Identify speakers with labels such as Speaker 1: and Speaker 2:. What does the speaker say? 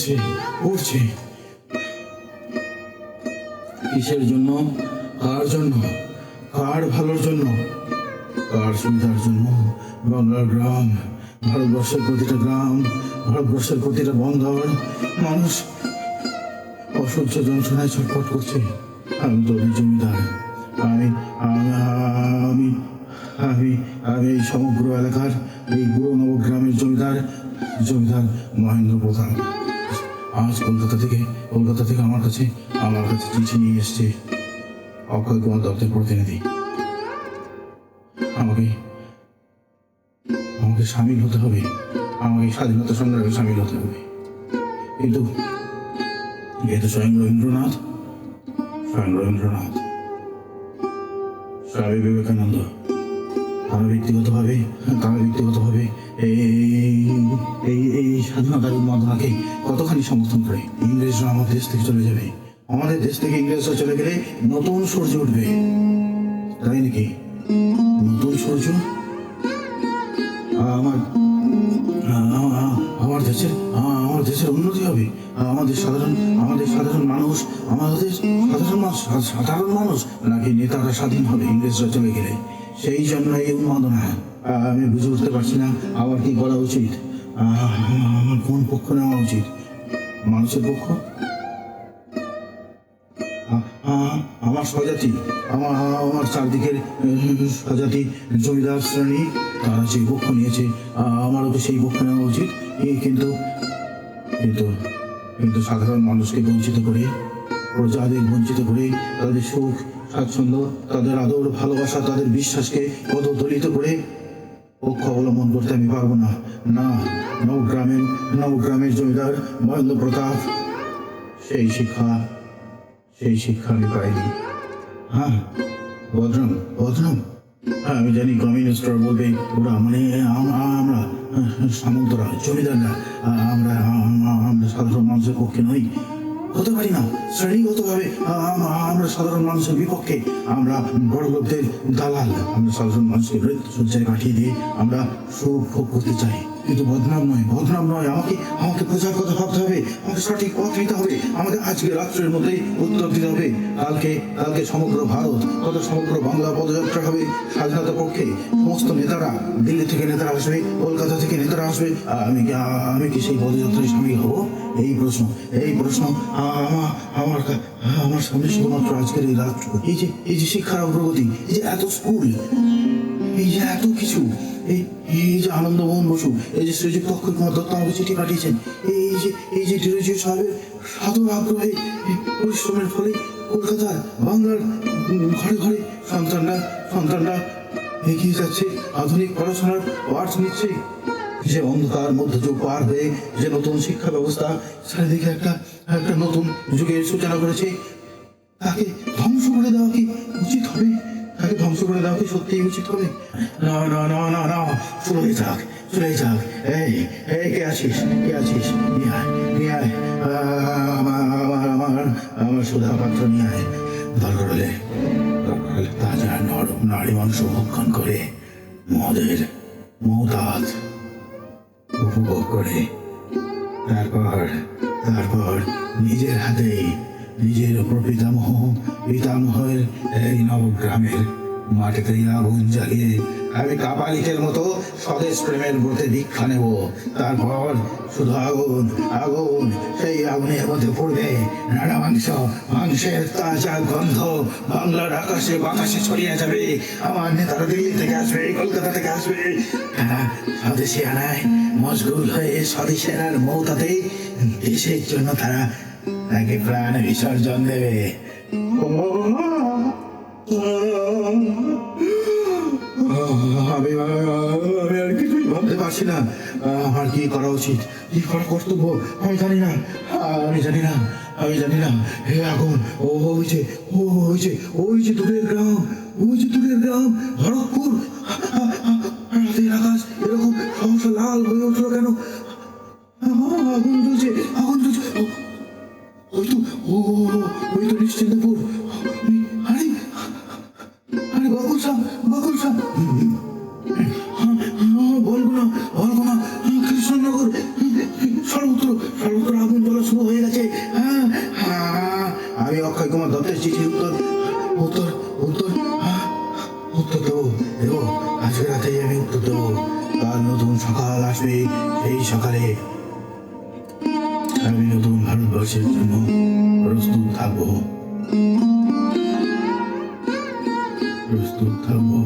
Speaker 1: উঠছে উঠছে। কিসের জন্য? কার জন্য? কার ভালোর জন্য? কার সুবিধার জন্য? বাংলার গ্রাম, ভারতবর্ষের প্রতিটা গ্রাম, ভারতবর্ষের প্রতিটা বন্দর, মানুষ অসহ্য যন্ত্রণায় ছটফট করছে। আমি তো জমিদার। আমি আমি আমি আমি এই সমগ্র এলাকার, এই বুড়ো নবগ্রামের জমিদার, জমিদার মহেন্দ্র প্রধান। আজ কলকাতা থেকে আমার কাছে চিঠি নিয়ে এসছে অক্ষয় কুমার দত্তের প্রতিনিধি। আমাকে সামিল হতে হবে, আমাকে স্বাধীনতা সংগ্রামে সামিল হতে হবে। কিন্তু স্বয়ং রবীন্দ্রনাথ, স্বামী বিবেকানন্দ তারা ব্যক্তিগতভাবে এই স্বাধীনতার উন্মাদনাকে কতখানি সমর্থন করে। ইংরেজরা আমাদের দেশ থেকে চলে যাবে, আমাদের দেশ থেকে ইংরেজরা চলে গেলে নতুন সূর্য উঠবে, তাই নাকি? নতুন সূর্য আমার দেশের উন্নতি হবে। আমাদের সাধারণ মানুষ নাকি নেতারা স্বাধীন হবে ইংরেজরা চলে গেলে? সেই জন্য এই উন্মাদনা। আমি বুঝে উঠতে পারছি না আমার কি করা উচিত, আমার কোন পক্ষ নেওয়া উচিত? মানুষের পক্ষ? আমার স্বজাতি, আমার চারদিকের স্বজাতি জমিদার শ্রেণী তারা যে পক্ষ নিয়েছে আমারও তো সেই পক্ষ নেওয়া উচিত। কিন্তু কিন্তু কিন্তু সাধারণ মানুষকে বঞ্চিত করে, প্রজাদের বঞ্চিত করে, তাদের সুখ স্বাচ্ছন্দ্য, তাদের আদর ভালোবাসা, তাদের বিশ্বাসকে পদদলিত করে পক্ষ অবলম্বন করতে আমি পারবো না। না, নবগ্রামের জমিদার মহেন্দ্র প্রতাপ সেই শিক্ষা আমি পাইনি। হ্যাঁ, বদনাম। আমি জানি কমিউনিস্টরা বলবে ওরা মানে আমরা সামন্তরা, জমিদাররা, আমরা সাধারণ মানুষের পক্ষে নই, হতে পারি না। শ্রেণীগতভাবে আমরা সাধারণ মানুষের বিপক্ষে, আমরা বড় লোকদের দালাল। আমরা সাধারণ মানুষকে মৃত্যুশয্যায় পাঠিয়ে দিয়ে আমরা সুখ ভোগ করতে চাই। কিন্তু বদনাম নয়। আমাকে প্রচার কথা ভাবতে হবে, আমাকে সঠিক পথ নিতে হবে, আমাদের আজকে রাত্রের মধ্যেই উত্তর দিতে হবে। কালকে সমগ্র ভারত, সমগ্র বাংলা পদযাত্রা হবে স্বাধীনতার পক্ষে। সমস্ত নেতারা, দিল্লি থেকে নেতারা আসবে, কলকাতা থেকে নেতারা আসবে। আমি কি সেই পদযাত্রায় সামিল হব? এই প্রশ্ন আমার সামনে শুধুমাত্র আজকের এই রাত্র। এই যে শিক্ষার অগ্রগতি, এই যে এত স্কুল, এই যে এত কিছু, এই যে আনন্দমোহন বসু, এই যে শ্রীযুক্ত অক্ষয় কুমার দত্ত আমাকে চিঠি পাঠিয়েছেন, এই যে ডিরোজিও সাহেবের সাধুর আগ্রহে পরিশ্রমের ফলে কলকাতার বাংলার ঘরে ঘরে সন্তানরা এগিয়ে যাচ্ছে, আধুনিক পড়াশোনার পাঠ নিচ্ছে। যে অন্ধকার মধ্যযুগ পার হয়ে যে নতুন শিক্ষা ব্যবস্থা চারিদিকে একটা নতুন যুগের সূচনা করেছে, তাকে ধ্বংস করে দেওয়া কি উচিত হবে? সত্যি উচিত হবে? না, চলে যাক। এই কে আছিস? নিয়ে আয় আমার সুধা পাত্র নিয়ে আয়। দরকার হলে তাজা নরম নারী মাংস ভক্ষণ করে মদের মৌতাদ উপভোগ করে তারপর নিজের হাতেই নিজের পিতামহের এই নবগ্রামের মাটিতে আগুন জ্বালিয়ে আমি কাপালিকের মতো স্বদেশ প্রেমের ব্রতে দীক্ষা নেব। তারপর শুধু আগুন, সেই আগুনের মধ্যে পড়বে নানা মাংসের তাজা গন্ধ বাংলার আকাশে বাতাসে ছড়িয়ে যাবে। আমার নেতারা দিল্লি থেকে আসবে, কলকাতা থেকে আসবে, স্বদেশী আনায় মশগুল হয়ে স্বদেশের আর মৌতাতে দেশের জন্য তারা তাকে প্রাণ বিসর্জন দেবে। আমি আর কিছুই ভাবতে পারছি না। আমার কি করা উচিত, কি করা কর্তব্য আমি জানি না। হে আগুন, ওই যে দূরের গ্রাম, ভরতপুর। রাতের আকাশ এরকম সহসা লাল হয়ে উঠলো কেন? আগুন জ্বলছে। ওই তো নিশ্চিন্তপুর। আরে বকুল সাহ, বলবো না, কৃষ্ণনগর, সর্বত্র আগুন জ্বলা শুরু হয়ে গেছে। হ্যাঁ হ্যাঁ, আমি অক্ষয় কুমার দত্তের চিঠির উত্তর উত্তর উত্তর উত্তর দেবো দেবো। আজকে রাতেই আমি উত্তর দেবো। কাল নতুন সকাল আসবে, সেই সকালে আমি নতুন ভারতবর্ষের জন্য প্রস্তুত থাকবো, প্রস্তুত থাকবো।